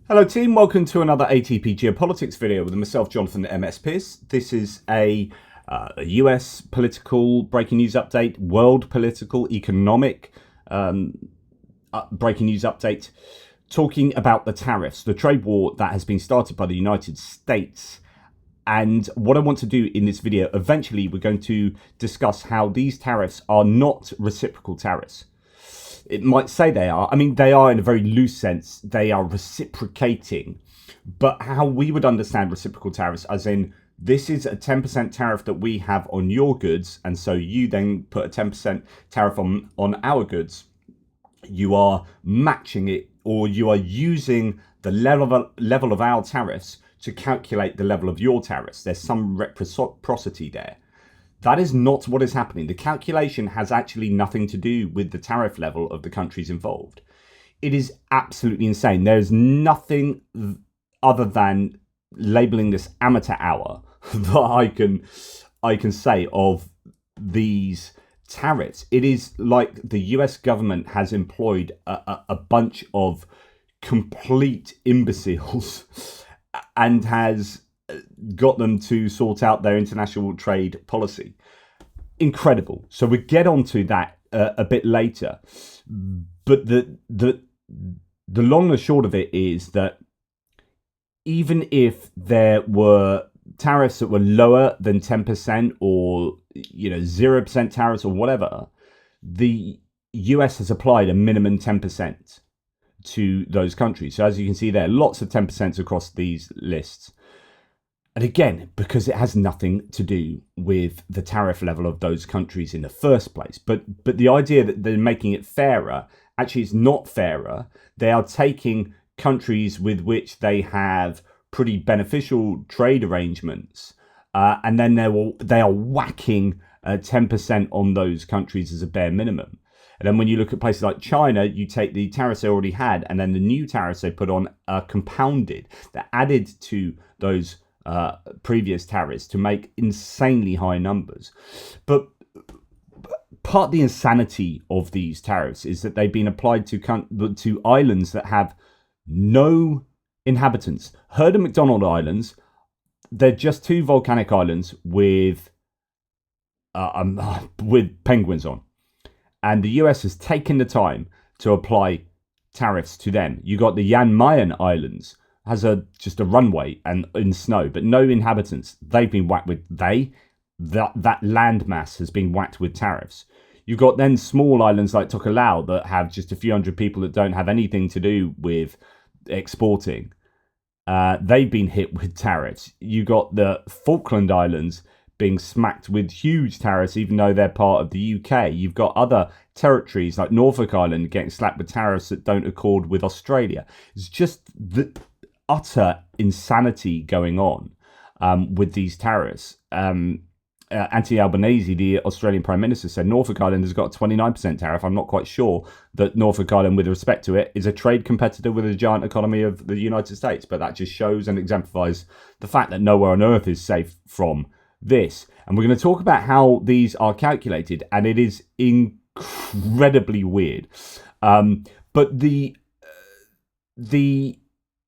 Hello team, welcome to another ATP Geopolitics video with myself, Jonathan MS Pearce. This is a US political breaking news update, world political, economic breaking news update, talking about the tariffs, the trade war that has been started by the United States. And what I want to do in this video, eventually we're going to discuss how these tariffs are not reciprocal tariffs. It might say they are. I mean, they are in a very loose sense. They are reciprocating. But how we would understand reciprocal tariffs, as in, this is a 10% tariff that we have on your goods, and so you then put a 10% tariff on our goods. You are matching it, or you are using the level of our tariffs to calculate the level of your tariffs. There's some reciprocity there. That is not what is happening. The calculation has actually nothing to do with the tariff level of the countries involved. It is absolutely insane. There's nothing other than labeling this amateur hour that I can say of these tariffs. It is like the US government has employed a bunch of complete imbeciles and has got them to sort out their international trade policy. Incredible. So we'll get onto that a bit later. But the long and short of it is that even if there were tariffs that were lower than 10% or 0% tariffs or whatever, the US has applied a minimum 10% to those countries. So as you can see there, lots of 10% across these lists. And again, because it has nothing to do with the tariff level of those countries in the first place. But the idea that they're making it fairer, actually it's not fairer. They are taking countries with which they have pretty beneficial trade arrangements, and then they are whacking 10% on those countries as a bare minimum. And then when you look at places like China, you take the tariffs they already had, and then the new tariffs they put on are compounded. They're added to those previous tariffs to make insanely high numbers. But part of the insanity of these tariffs is that they've been applied to islands that have no inhabitants. Heard of McDonald Islands? They're just two volcanic islands with penguins on. And the US has taken the time to apply tariffs to them. You got the Jan Mayen Islands, has just a runway and in snow, but no inhabitants. They've been whacked with that landmass has been whacked with tariffs. You've got then small islands like Tokelau that have just a few hundred people that don't have anything to do with exporting. They've been hit with tariffs. You got the Falkland Islands being smacked with huge tariffs, even though they're part of the UK. You've got other territories like Norfolk Island getting slapped with tariffs that don't accord with Australia. It's just the utter insanity going on with these tariffs. Anthony Albanese, the Australian Prime Minister, said Norfolk Island has got a 29% tariff. I'm not quite sure that Norfolk Island, with respect to it, is a trade competitor with the giant economy of the United States. But that just shows and exemplifies the fact that nowhere on earth is safe from this. And we're going to talk about how these are calculated, and it is incredibly weird. But the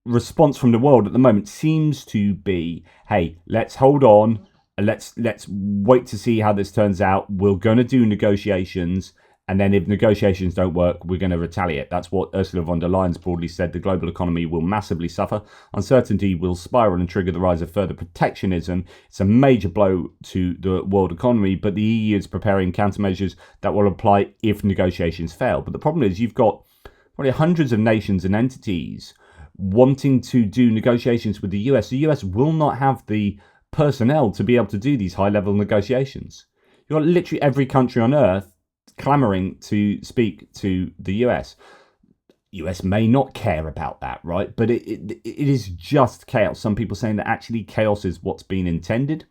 response from the world at the moment seems to be, hey, let's hold on, let's wait to see how this turns out. We're going to do negotiations, and then if negotiations don't work, we're going to retaliate. That's what Ursula von der Leyen's broadly said. The global economy will massively suffer. Uncertainty will spiral and trigger the rise of further protectionism. It's a major blow to the world economy, but the EU is preparing countermeasures that will apply if negotiations fail. But the problem is you've got probably hundreds of nations and entities wanting to do negotiations with the US. The US will not have the personnel to be able to do these high-level negotiations. You've got literally every country on earth clamoring to speak to the US. US may not care about that, right? But it is just chaos. Some people saying that actually chaos is what's been intended.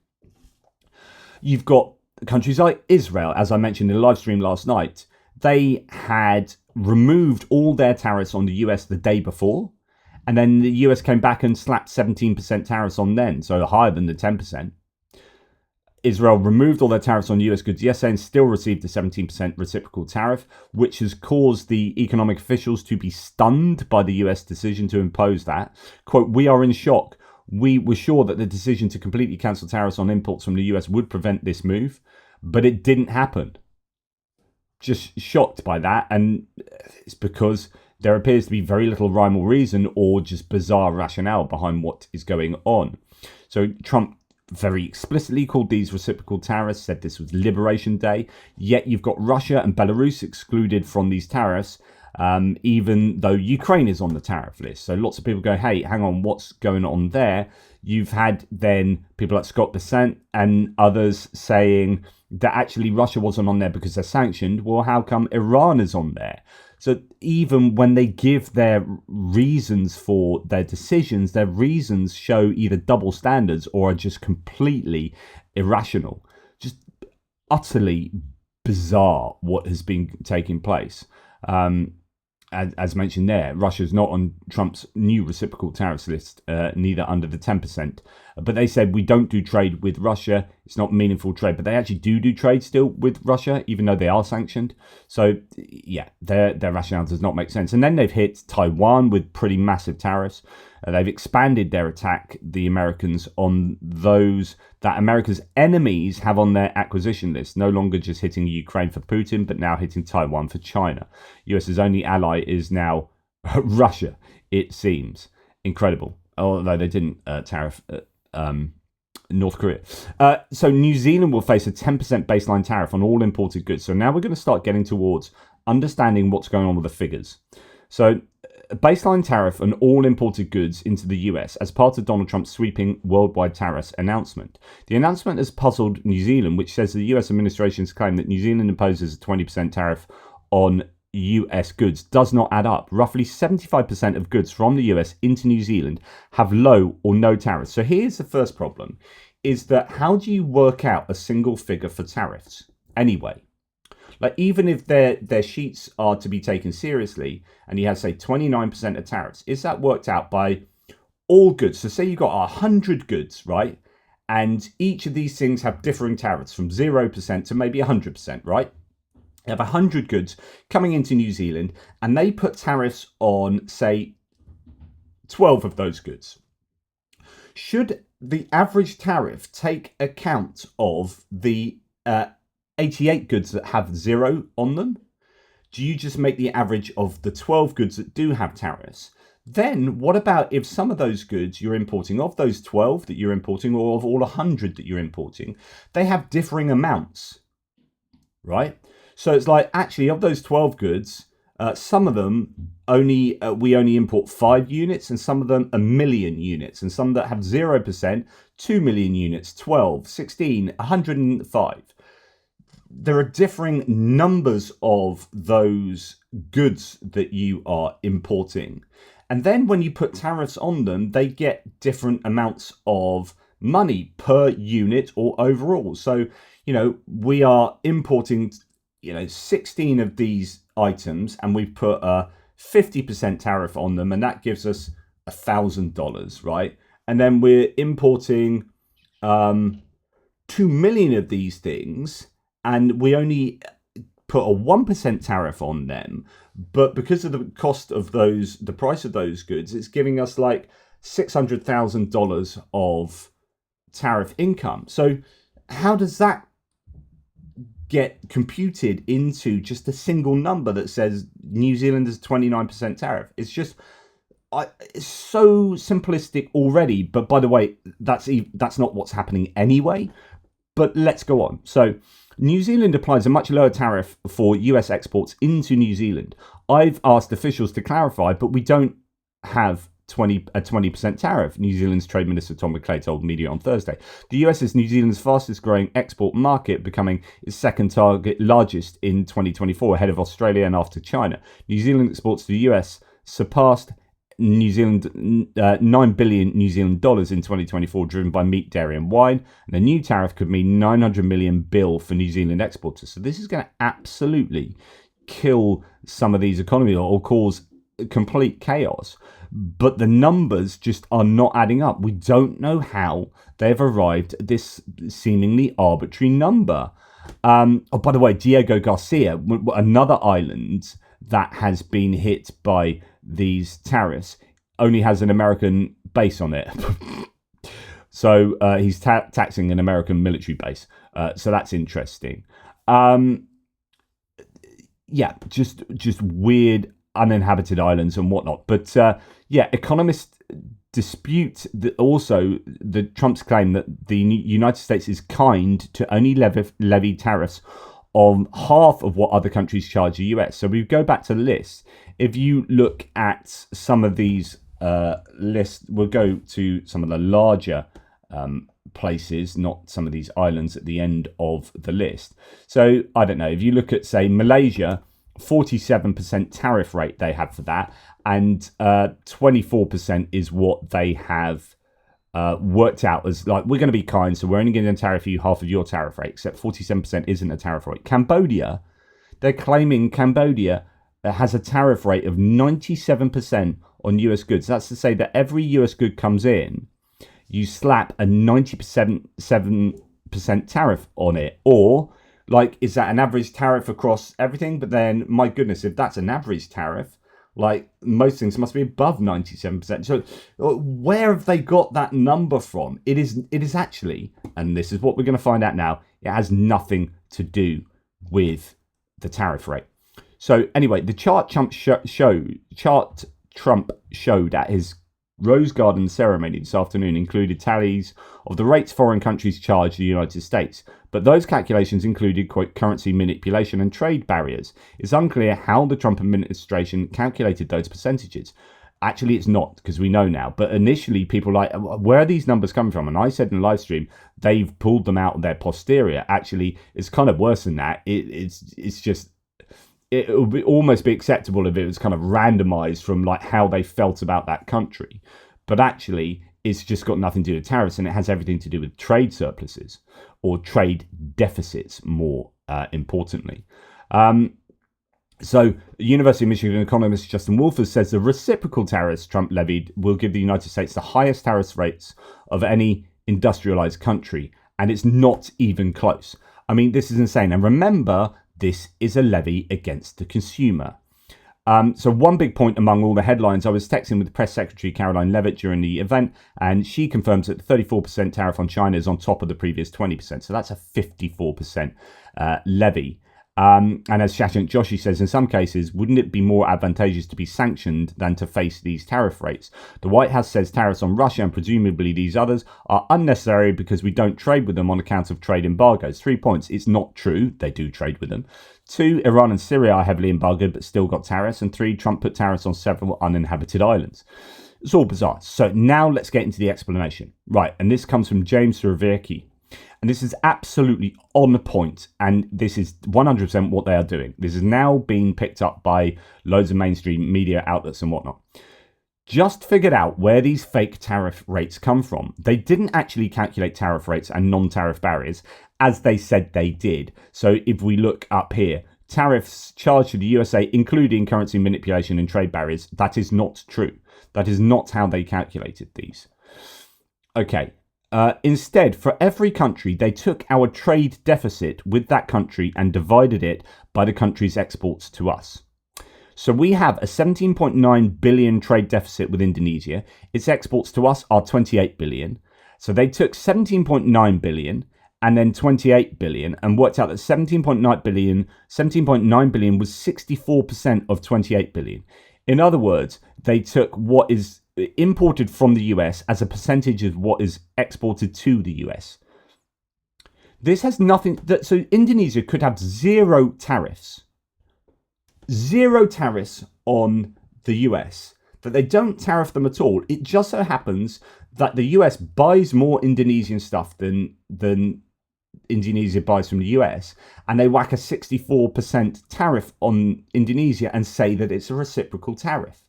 You've got countries like Israel, as I mentioned in the live stream last night. They had removed all their tariffs on the US the day before. And then the US came back and slapped 17% tariffs on then, so higher than the 10%. Israel removed all their tariffs on US goods yesterday and still received a 17% reciprocal tariff, which has caused the economic officials to be stunned by the US decision to impose that. Quote, "We are in shock. We were sure that the decision to completely cancel tariffs on imports from the US would prevent this move, but it didn't happen." Just shocked by that, and it's because there appears to be very little rhyme or reason or just bizarre rationale behind what is going on. So Trump very explicitly called these reciprocal tariffs, said this was Liberation Day, yet you've got Russia and Belarus excluded from these tariffs, even though Ukraine is on the tariff list. So lots of people go, hey, hang on, what's going on there? You've had then people like Scott Bessent and others saying that actually Russia wasn't on there because they're sanctioned. Well, how come Iran is on there? So even when they give their reasons for their decisions, their reasons show either double standards or are just completely irrational. Just utterly bizarre what has been taking place. As mentioned there, Russia's not on Trump's new reciprocal tariffs list, neither under the 10%. But they said we don't do trade with Russia. It's not meaningful trade. But they actually do trade still with Russia, even though they are sanctioned. So, yeah, their rationale does not make sense. And then they've hit Taiwan with pretty massive tariffs. They've expanded their attack, the Americans, on those that America's enemies have on their acquisition list, no longer just hitting Ukraine for Putin, but now hitting Taiwan for China. US's only ally is now Russia, it seems. Incredible. Although they didn't tariff North Korea. So New Zealand will face a 10% baseline tariff on all imported goods. So now we're going to start getting towards understanding what's going on with the figures. So a baseline tariff on all imported goods into the US as part of Donald Trump's sweeping worldwide tariffs announcement. The announcement has puzzled New Zealand, which says the US administration's claim that New Zealand imposes a 20% tariff on US goods does not add up. Roughly 75% of goods from the US into New Zealand have low or no tariffs. So here's the first problem, is that how do you work out a single figure for tariffs anyway? Like, even if their sheets are to be taken seriously and he has, say, 29% of tariffs, is that worked out by all goods? So say you've got 100 goods, right? And each of these things have differing tariffs from 0% to maybe 100%, right? You have 100 goods coming into New Zealand and they put tariffs on, say, 12 of those goods. Should the average tariff take account of the 88 goods that have 0 on them? Do you just make the average of the 12 goods that do have tariffs? Then what about if some of those goods you're importing, of those 12 that you're importing, or of all 100 that you're importing, they have differing amounts, right? So it's like, actually, of those 12 goods, some of them we only import 5 units, and some of them 1 million units, and some that have 0%, 2 million units, 12, 16, 105. There are differing numbers of those goods that you are importing. And then when you put tariffs on them, they get different amounts of money per unit or overall. So, we are importing, 16 of these items, and we've put a 50% tariff on them, and that gives us $1,000, right? And then we're importing 2 million of these things, and we only put a 1% tariff on them, but because of the cost of the price of those goods, it's giving us like $600,000 of tariff income. So how does that get computed into just a single number that says New Zealand is 29% tariff? It's just, it's so simplistic already. But by the way, that's not what's happening anyway. But let's go on. So New Zealand applies a much lower tariff for US exports into New Zealand. I've asked officials to clarify, but we don't have a 20% tariff, New Zealand's Trade Minister Tom McClay told media on Thursday. The US is New Zealand's fastest growing export market, becoming its second target largest in 2024, ahead of Australia and after China. New Zealand exports to the US surpassed New Zealand 9 billion New Zealand dollars in 2024, driven by meat, dairy and wine. And the new tariff could mean 900 million bill for New Zealand exporters. So this is going to absolutely kill some of these economies or cause complete chaos. but the numbers just are not adding up. We don't know how they've arrived at this seemingly arbitrary number. Oh, by the way, Diego Garcia, another island that has been hit by these tariffs, only has an American base on it. So he's taxing an American military base. So that's interesting. Yeah, just weird uninhabited islands and whatnot. But yeah, economists dispute the Trump's claim that the United States is kind to only levy tariffs on half of what other countries charge the US. So we go back to the list. If you look at some of these lists, we'll go to some of the larger places, not some of these islands at the end of the list. So I don't know, if you look at, say, Malaysia, 47% tariff rate they have for that, and 24% is what they have worked out as, like, we're going to be kind, so we're only going to tariff you half of your tariff rate, except 47% isn't a tariff rate. Cambodia, they're claiming Cambodia has a tariff rate of 97% on US goods. That's to say that every US good comes in, you slap a 97% tariff on it. Or, like, is that an average tariff across everything? But then, my goodness, if that's an average tariff, like, most things must be above 97%. So where have they got that number from? It is actually, and this is what we're going to find out now, it has nothing to do with the tariff rate. So anyway, the chart Trump showed at his Rose Garden ceremony this afternoon included tallies of the rates foreign countries charge the United States, but those calculations included, quote, currency manipulation and trade barriers. It's unclear how the Trump administration calculated those percentages. Actually, it's not, because we know now. But initially, people were like, where are these numbers coming from? And I said in the live stream, they've pulled them out of their posterior. Actually, it's kind of worse than that. It's just, it would almost be acceptable if it was kind of randomized from, like, how they felt about that country. But actually, it's just got nothing to do with tariffs, and it has everything to do with trade surpluses or trade deficits, more importantly. So, University of Michigan economist Justin Wolfers says the reciprocal tariffs Trump levied will give the United States the highest tariff rates of any industrialized country, and it's not even close. I mean, this is insane. And remember, this is a levy against the consumer. So one big point among all the headlines, I was texting with Press Secretary Caroline Leavitt during the event, and she confirms that the 34% tariff on China is on top of the previous 20%. So that's a 54% levy. And as Shashank Joshi says, in some cases, wouldn't it be more advantageous to be sanctioned than to face these tariff rates? The White House says tariffs on Russia and presumably these others are unnecessary because we don't trade with them on account of trade embargoes. 3 points. It's not true. They do trade with them. 2, Iran and Syria are heavily embargoed but still got tariffs. And 3, Trump put tariffs on several uninhabited islands. It's all bizarre. So now let's get into the explanation. Right, and this comes from James Surowiecki. And this is absolutely on point, and this is 100% what they are doing. This is now being picked up by loads of mainstream media outlets and whatnot. Just figured out where these fake tariff rates come from. They didn't actually calculate tariff rates and non-tariff barriers, as they said they did. So if we look up here, tariffs charged to the USA, including currency manipulation and trade barriers, that is not true. That is not how they calculated these. Okay. Instead, for every country, they took our trade deficit with that country and divided it by the country's exports to us. So we have a 17.9 billion trade deficit with Indonesia. Its exports to us are 28 billion. So they took 17.9 billion and then 28 billion and worked out that 17.9 billion was 64% of 28 billion. In other words, they took what is imported from the US as a percentage of what is exported to the US. This has nothing so Indonesia could have zero tariffs on the US, that they don't tariff them at all. It just so happens that the US buys more Indonesian stuff than Indonesia buys from the US, and they whack a 64% tariff on Indonesia and say that it's a reciprocal tariff.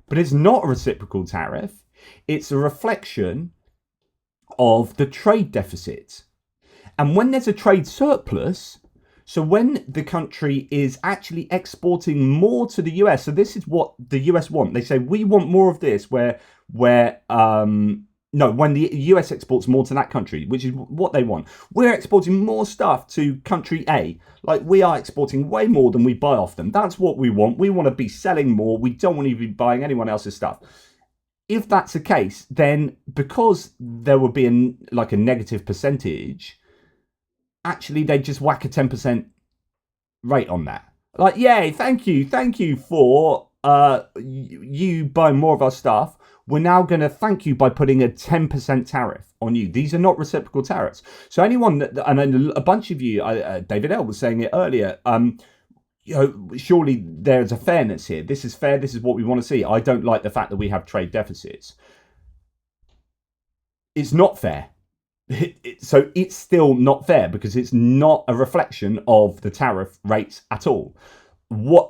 But it's not a reciprocal tariff. It's a reflection of the trade deficit. And when there's a trade surplus, So when the country is actually exporting more to the US, so this is what the US want. They say, we want more of this, when the US exports more to that country, which is what they want. We're exporting more stuff to country A. Like, we are exporting way more than we buy off them. That's what we want. We want to be selling more. We don't want to be buying anyone else's stuff. If that's the case, then because there would be a negative percentage, actually they just whack a 10% rate on that. Like, yay, thank you for you buying more of our stuff. We're now going to thank you by putting a 10% tariff on you. These are not reciprocal tariffs. So anyone and then a bunch of you, David L was saying it earlier, surely there's a fairness here. This is fair. This is what we want to see. I don't like the fact that we have trade deficits. It's not fair. So it's still not fair because it's not a reflection of the tariff rates at all. What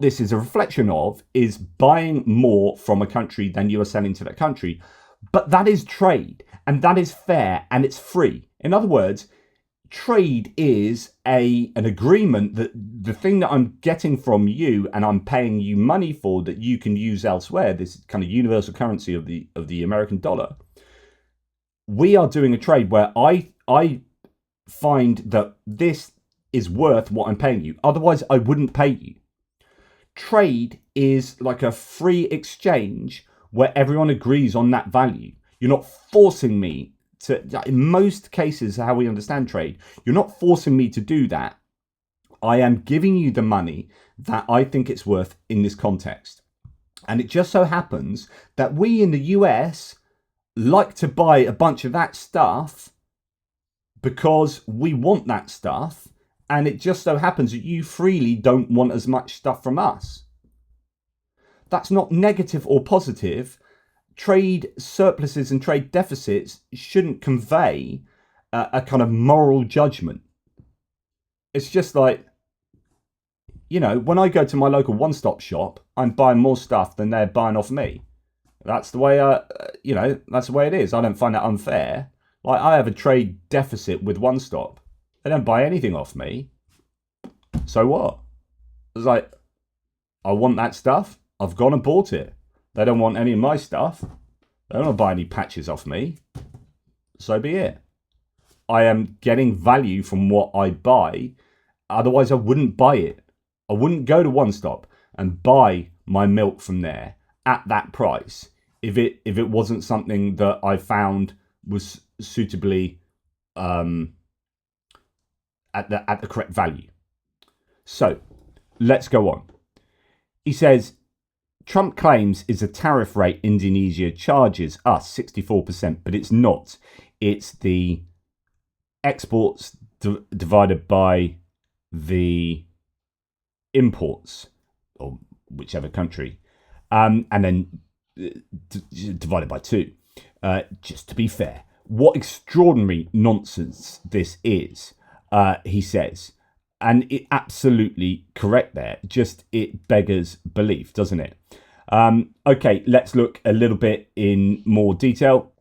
this is a reflection of is buying more from a country than you are selling to that country. But that is trade, and that is fair, and it's free. In other words, trade is an agreement that the thing that I'm getting from you and I'm paying you money for that you can use elsewhere, this kind of universal currency of the American dollar. We are doing a trade where I find that this is worth what I'm paying you. Otherwise, I wouldn't pay you. Trade is like a free exchange where everyone agrees on that value. You're not forcing me to, in most cases, how we understand trade, you're not forcing me to do that. I am giving you the money that I think it's worth in this context. And it just so happens that we in the US like to buy a bunch of that stuff because we want that stuff. And it just so happens that you freely don't want as much stuff from us. That's not negative or positive. Trade surpluses and trade deficits shouldn't convey a kind of moral judgment. It's just like, when I go to my local one-stop shop, I'm buying more stuff than they're buying off me. That's the way, that's the way it is. I don't find that unfair. Like, I have a trade deficit with One Stop. They don't buy anything off me. So what? It's like, I want that stuff. I've gone and bought it. They don't want any of my stuff. They don't want to buy any patches off me. So be it. I am getting value from what I buy. Otherwise, I wouldn't buy it. I wouldn't go to One Stop and buy my milk from there at that price if it wasn't something that I found was suitably at the correct value. So let's go on. He says, Trump claims is a tariff rate Indonesia charges us 64%, but it's not. It's the exports divided by the imports, or whichever country, and then divided by 2. Just to be fair, what extraordinary nonsense this is, he says. And it absolutely correct there. Just it beggars belief, doesn't it? Okay, let's look a little bit in more detail.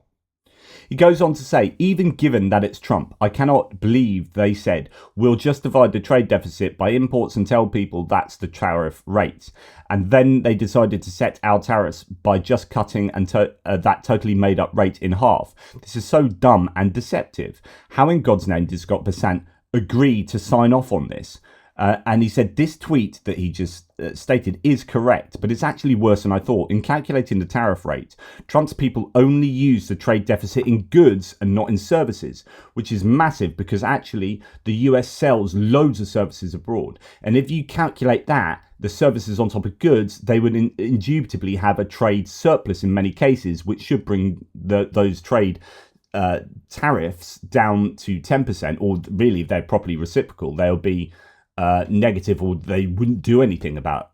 He goes on to say, even given that it's Trump, I cannot believe they said, we'll just divide the trade deficit by imports and tell people that's the tariff rate. And then they decided to set our tariffs by just cutting that totally made up rate in half. This is so dumb and deceptive. How in God's name did Scott Bessant agree to sign off on this? And he said this tweet that he just stated is correct, but it's actually worse than I thought. In calculating the tariff rate, Trump's people only use the trade deficit in goods and not in services, which is massive because actually the US sells loads of services abroad. And if you calculate that, the services on top of goods, they would indubitably have a trade surplus in many cases, which should bring those trade tariffs down to 10%, or really, if they're properly reciprocal, they'll be negative, or they wouldn't do anything about,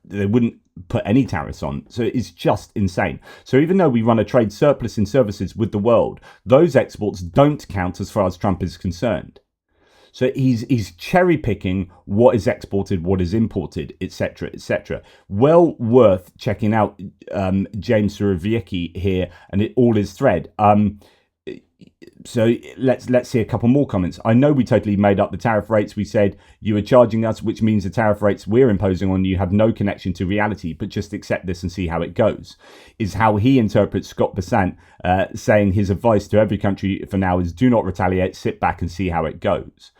they wouldn't put any tariffs on. So it's just insane. So even though we run a trade surplus in services with the world, those exports don't count as far as Trump is concerned. So he's cherry picking what is exported, what is imported, etc., etc. Well worth checking out James Suraviecki here and all his thread. So let's see a couple more comments. I know we totally made up the tariff rates. We said you are charging us, which means the tariff rates we're imposing on you have no connection to reality, but just accept this and see how it goes, is how he interprets Scott Bessant saying his advice to every country for now is do not retaliate, sit back and see how it goes.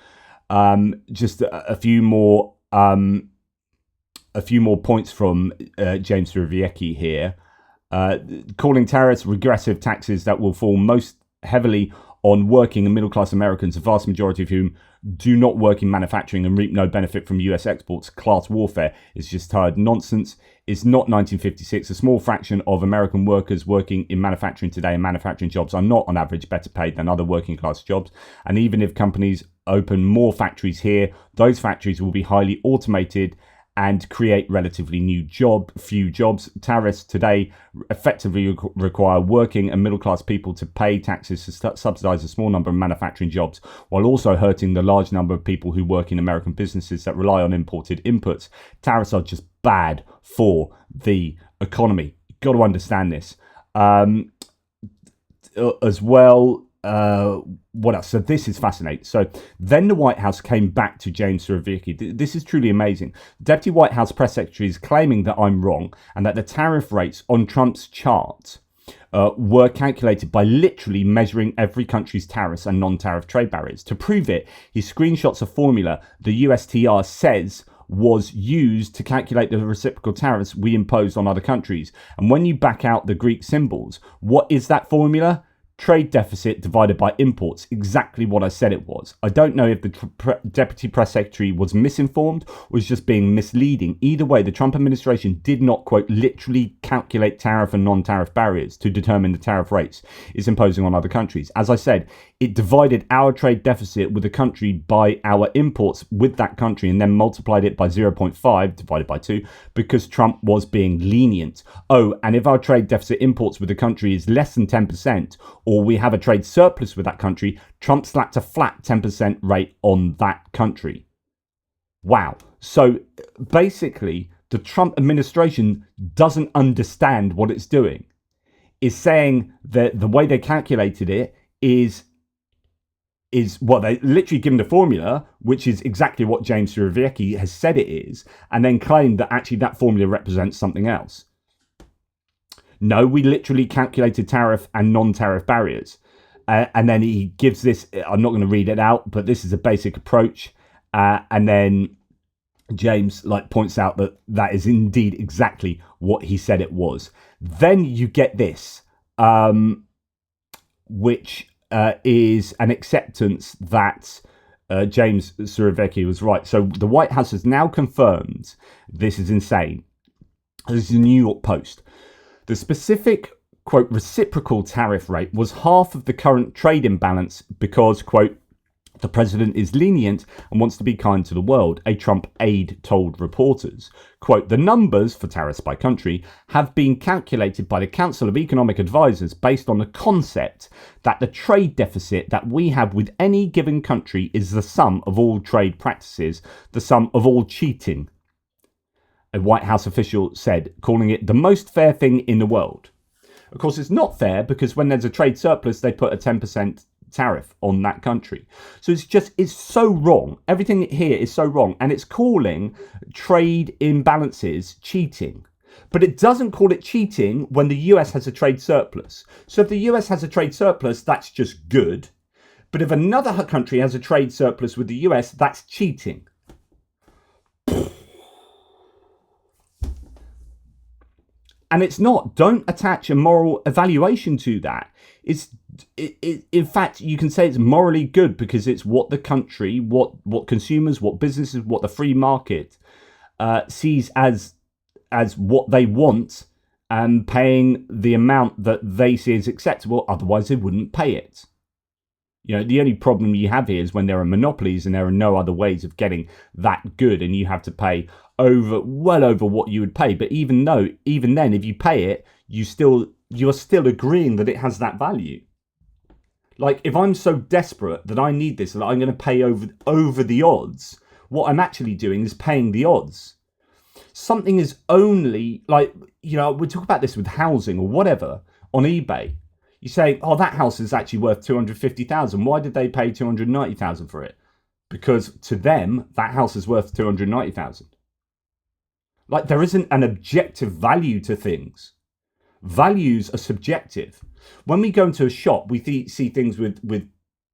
Just a few more points from James Riviecki here. Calling tariffs regressive taxes that will fall most heavily on working and middle-class Americans, the vast majority of whom do not work in manufacturing and reap no benefit from US exports. Class warfare is just tired nonsense. It's not 1956. A small fraction of American workers working in manufacturing today and manufacturing jobs are not on average better paid than other working class jobs. And even if companies open more factories here, those factories will be highly automated and create relatively few jobs. Tariffs today effectively require working and middle-class people to pay taxes to subsidize a small number of manufacturing jobs, while also hurting the large number of people who work in American businesses that rely on imported inputs. Tariffs are just bad for the economy. You've got to understand this. As well, what else? So this is fascinating. So then the White House came back to James Riviecki. This is truly amazing. Deputy White House press secretary is claiming that I'm wrong and that the tariff rates on Trump's chart were calculated by literally measuring every country's tariffs and non-tariff trade barriers. To prove it, he screenshots a formula the USTR says was used to calculate the reciprocal tariffs we imposed on other countries. And when you back out the Greek symbols, what is that formula? Trade deficit divided by imports, exactly what I said it was. I don't know if the deputy press secretary was misinformed or was just being misleading. Either way, the Trump administration did not, quote, literally calculate tariff and non-tariff barriers to determine the tariff rates it's imposing on other countries. As I said, it divided our trade deficit with the country by our imports with that country and then multiplied it by 0.5 divided by 2 because Trump was being lenient. Oh, and if our trade deficit imports with the country is less than 10%, or we have a trade surplus with that country, Trump slapped a flat 10% rate on that country. Wow. So basically, the Trump administration doesn't understand what it's doing. It's saying that the way they calculated it is what they literally given the formula, which is exactly what James Riviecki has said it is, and then claimed that actually that formula represents something else. No, we literally calculated tariff and non-tariff barriers. And then he gives this, I'm not going to read it out, but this is a basic approach. And then James points out that that is indeed exactly what he said it was. Then you get this, which is an acceptance that James Riviecki was right. So the White House has now confirmed, this is insane. This is the New York Post. The specific, quote, reciprocal tariff rate was half of the current trade imbalance because, quote, the president is lenient and wants to be kind to the world, a Trump aide told reporters. Quote, the numbers for tariffs by country have been calculated by the Council of Economic Advisers based on the concept that the trade deficit that we have with any given country is the sum of all trade practices, the sum of all cheating. A White House official said, calling it the most fair thing in the world. Of course, it's not fair because when there's a trade surplus, they put a 10% tariff on that country. So it's so wrong. Everything here is so wrong. And it's calling trade imbalances cheating. But it doesn't call it cheating when the US has a trade surplus. So if the US has a trade surplus, that's just good. But if another country has a trade surplus with the US, that's cheating. And it's not. Don't attach a moral evaluation to that. In fact, you can say it's morally good because it's what the country, what consumers, what businesses, what the free market sees as what they want and paying the amount that they see as acceptable. Otherwise, they wouldn't pay it. You know, the only problem you have here is when there are monopolies and there are no other ways of getting that good and you have to pay well over what you would pay. But even then, if you pay it, you're still agreeing that it has that value. Like, if I'm so desperate that I need this, that I'm going to pay over the odds, what I'm actually doing is paying the odds. Something is only, we talk about this with housing or whatever on eBay. You say, oh, that house is actually worth 250,000. Why did they pay 290,000 for it? Because to them, that house is worth 290,000. Like, there isn't an objective value to things. Values are subjective. When we go into a shop, we see things with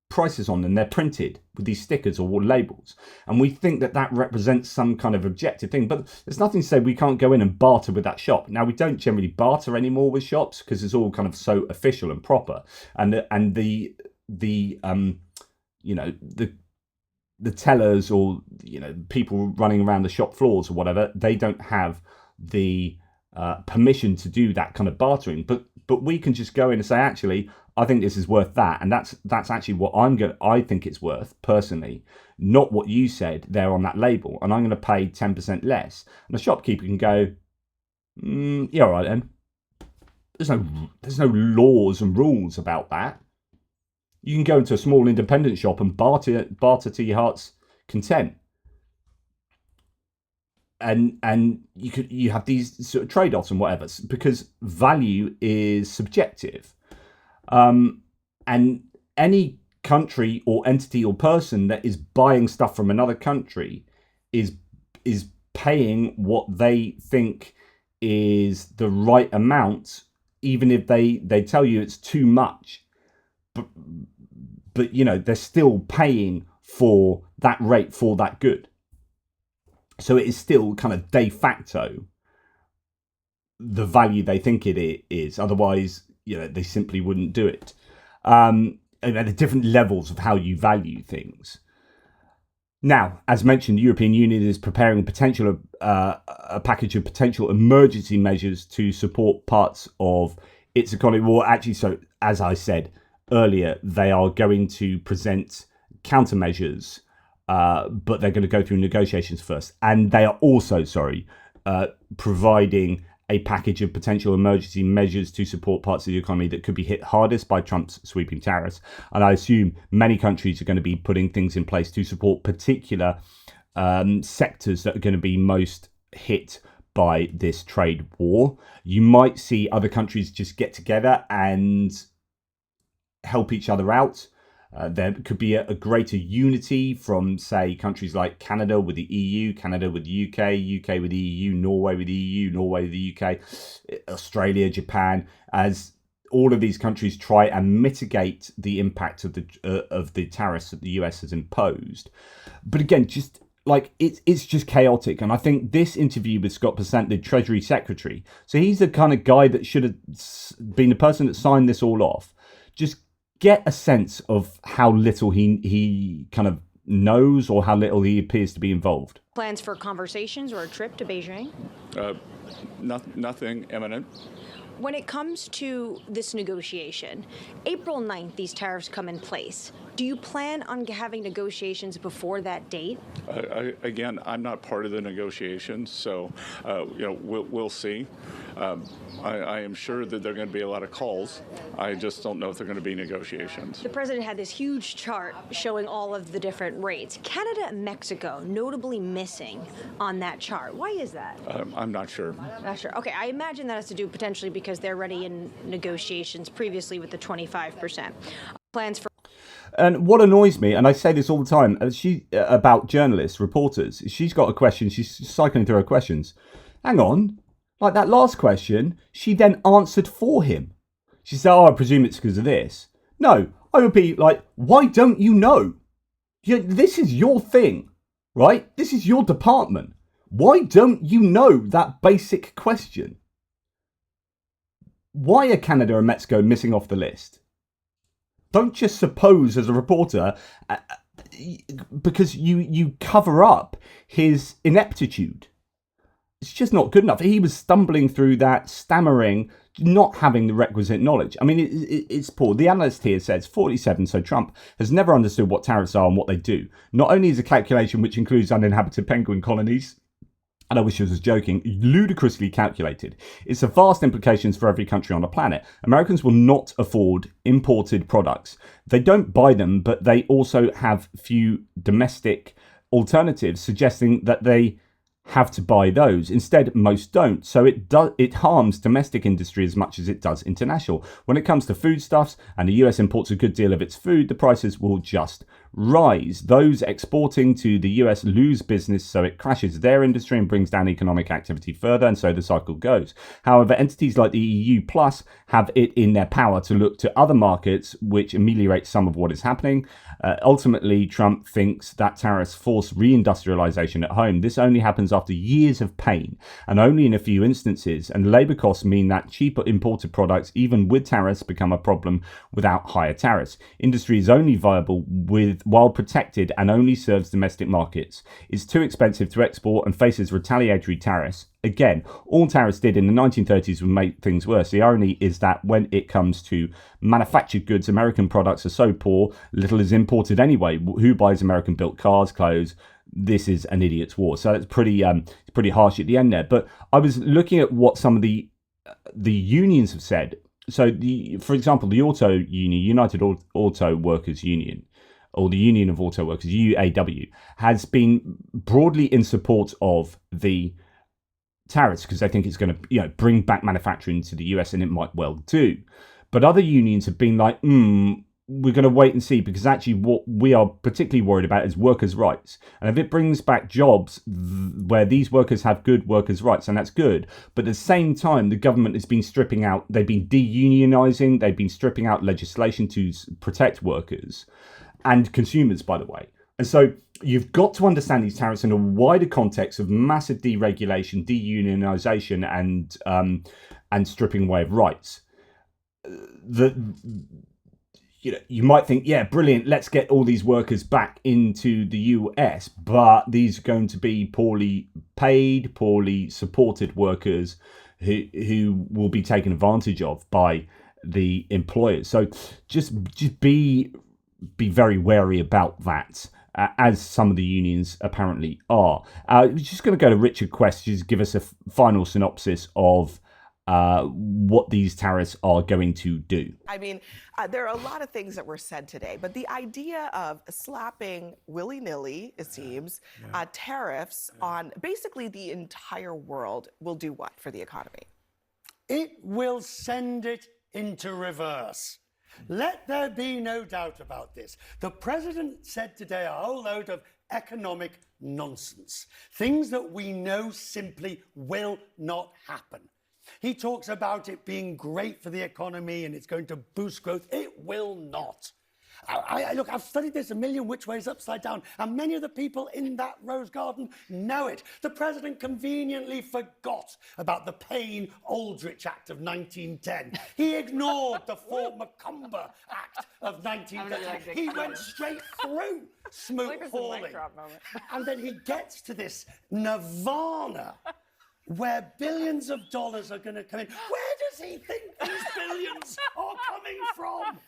prices on them. They're printed with these stickers or labels, and we think that represents some kind of objective thing. But there's nothing to say we can't go in and barter with that shop. Now, we don't generally barter anymore with shops because it's all kind of so official and proper, and the tellers, or people running around the shop floors or whatever, they don't have the permission to do that kind of bartering. But we can just go in and say, actually, I think this is worth that, and that's actually what I think it's worth personally, not what you said there on that label, and I'm going to pay 10% less. And the shopkeeper can go, yeah, all right then. There's no laws and rules about that. You can go into a small independent shop and barter to your heart's content. And you have these sort of trade-offs and whatever, because value is subjective. And any country or entity or person that is buying stuff from another country is paying what they think is the right amount, even if they tell you it's too much. But they're still paying for that rate for that good. So it is still kind of de facto the value they think it is. Otherwise, they simply wouldn't do it. And the different levels of how you value things. Now, as mentioned, the European Union is preparing a package of potential emergency measures to support parts of its economy. Well, actually, so as I said earlier, they are going to present countermeasures, but they're going to go through negotiations first. And they are also, providing a package of potential emergency measures to support parts of the economy that could be hit hardest by Trump's sweeping tariffs. And I assume many countries are going to be putting things in place to support particular sectors that are going to be most hit by this trade war. You might see other countries just get together and help each other out. There could be a greater unity from, say, countries like Canada with the EU, Canada with the UK, UK with the EU, Norway with the EU, Norway with the UK, Australia, Japan, as all of these countries try and mitigate the impact of the tariffs that the US has imposed. But again, just like it's just chaotic. And I think this interview with Scott Bessent, the Treasury Secretary, so he's the kind of guy that should have been the person that signed this all off. Just get a sense of how little he kind of knows, or how little he appears to be involved. Plans for conversations or a trip to Beijing? Nothing imminent. When it comes to this negotiation, April 9th, these tariffs come in place. Do you plan on having negotiations before that date? Again, I'm not part of the negotiations, so we'll see. I am sure that there are going to be a lot of calls. I just don't know if there are going to be negotiations. The president had this huge chart showing all of the different rates. Canada and Mexico notably missing on that chart. Why is that? I'm not sure. Not sure. Okay, I imagine that has to do potentially because they're already in negotiations previously with the 25%. Plans for... And what annoys me, and I say this all the time, about journalists, reporters, she's got a question, she's cycling through her questions. Hang on, like that last question, she then answered for him. She said, I presume it's because of this. No, I would be like, why don't you know? This is your thing, right? This is your department. Why don't you know that basic question? Why are Canada and Mexico missing off the list? Don't just suppose as a reporter, because you cover up his ineptitude. It's just not good enough. He was stumbling through that, stammering, not having the requisite knowledge. I mean, it's poor. The analyst here says 47, so Trump has never understood what tariffs are and what they do. Not only is a calculation which includes uninhabited penguin colonies, and I wish I was joking, ludicrously calculated. It's a vast implications for every country on the planet. Americans will not afford imported products. They don't buy them, but they also have few domestic alternatives, suggesting that they have to buy those. Instead, most don't. So it harms domestic industry as much as it does international. When it comes to foodstuffs, and the US imports a good deal of its food, the prices will just rise. Those exporting to the US lose business, so it crashes their industry and brings down economic activity further, and so the cycle goes. However, entities like the EU Plus have it in their power to look to other markets, which ameliorates some of what is happening. Ultimately, Trump thinks that tariffs force reindustrialization at home. This only happens after years of pain, and only in a few instances. And labor costs mean that cheaper imported products, even with tariffs, become a problem without higher tariffs. Industry is only viable while protected and only serves domestic markets. It's too expensive to export and faces retaliatory tariffs. Again, all tariffs did in the 1930s would make things worse. The irony is that when it comes to manufactured goods, American products are so poor, little is imported anyway. Who buys American-built cars, clothes? This is an idiot's war. So it's pretty harsh at the end there. But I was looking at what some of the unions have said. So, for example, the auto union, United Auto Workers Union, or the Union of Auto Workers, UAW, has been broadly in support of the tariffs because they think it's going to bring back manufacturing to the US, and it might well do. But other unions have been like, we're going to wait and see, because actually what we are particularly worried about is workers' rights. And if it brings back jobs where these workers have good workers' rights, and that's good, but at the same time, the government has been stripping out, they've been deunionizing, they've been stripping out legislation to protect workers and consumers, by the way. And so you've got to understand these tariffs in a wider context of massive deregulation, deunionization, and stripping away of rights. You might think, yeah, brilliant, let's get all these workers back into the US, but these are going to be poorly paid, poorly supported workers who will be taken advantage of by the employers. So just be very wary about that. As some of the unions apparently are. We're just going to go to Richard Quest to give us a final synopsis of what these tariffs are going to do. I mean, there are a lot of things that were said today, but the idea of slapping willy-nilly, it seems, tariffs on basically the entire world will do what for the economy? It will send it into reverse. Let there be no doubt about this. The president said today a whole load of economic nonsense, things that we know simply will not happen. He talks about it being great for the economy and it's going to boost growth. It will not. Look, I've studied this a million which ways upside down, and many of the people in that rose garden know it. The president conveniently forgot about the Payne-Aldrich Act of 1910. He ignored the Fort Macomber Act of 1910. He went straight through smoke hauling. And then he gets to this nirvana where billions of dollars are going to come in. Where does he think these billions are coming from?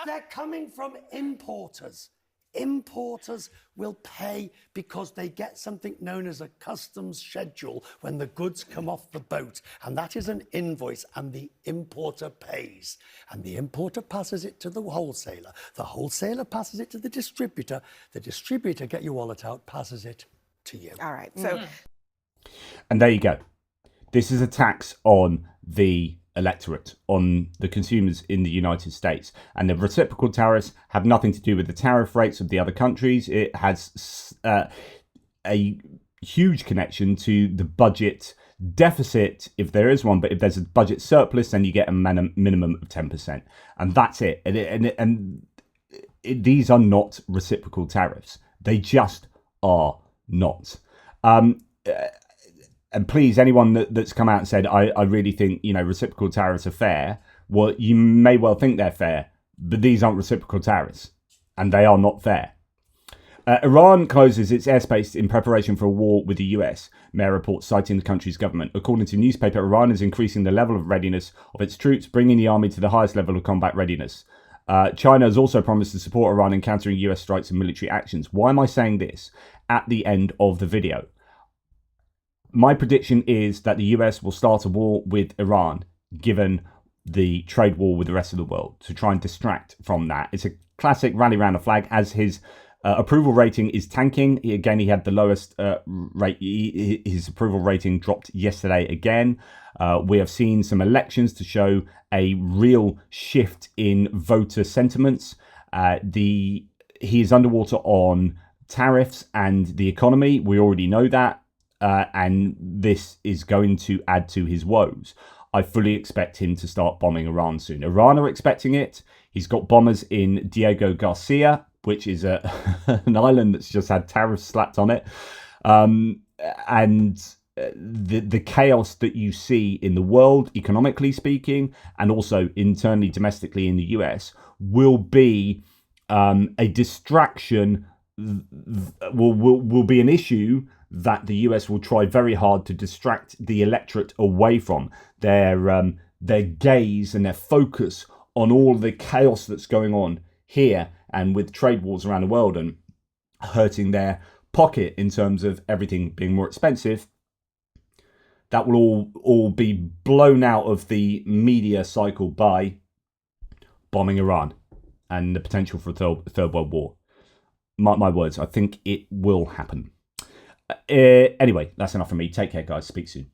They're coming from importers. Importers will pay because they get something known as a customs schedule when the goods come off the boat. And that is an invoice, and the importer pays. And the importer passes it to the wholesaler. The wholesaler passes it to the distributor. The distributor, get your wallet out, passes it to you. All right. So. And there you go. This is a tax on the electorate, on the consumers in the United States. And the reciprocal tariffs have nothing to do with the tariff rates of the other countries. It has a huge connection to the budget deficit, if there is one. But if there's a budget surplus, then you get a minimum of 10%. And that's it. These are not reciprocal tariffs. They just are not. And please, anyone that's come out and said, I really think, reciprocal tariffs are fair. Well, you may well think they're fair, but these aren't reciprocal tariffs, and they are not fair. Iran closes its airspace in preparation for a war with the US, Mayor reports, citing the country's government. According to the newspaper, Iran is increasing the level of readiness of its troops, bringing the army to the highest level of combat readiness. China has also promised to support Iran in countering US strikes and military actions. Why am I saying this at the end of the video? My prediction is that the US will start a war with Iran, given the trade war with the rest of the world, to try and distract from that. It's a classic rally round the flag, as his Approval rating is tanking. Again, he had the lowest rate. His approval rating dropped yesterday again. We have seen some elections to show a real shift in voter sentiments. He is underwater on tariffs and the economy. We already know that. And this is going to add to his woes. I fully expect him to start bombing Iran soon. Iran are expecting it. He's got bombers in Diego Garcia, which is an island that's just had tariffs slapped on it. And the chaos that you see in the world, economically speaking, and also internally, domestically in the US, will be a distraction, will be an issue that the US will try very hard to distract the electorate away from their gaze and their focus on all the chaos that's going on here and with trade wars around the world and hurting their pocket in terms of everything being more expensive. That will all be blown out of the media cycle by bombing Iran and the potential for a third world war. Mark my words, I think it will happen. Anyway, that's enough from me. Take care, guys. Speak soon.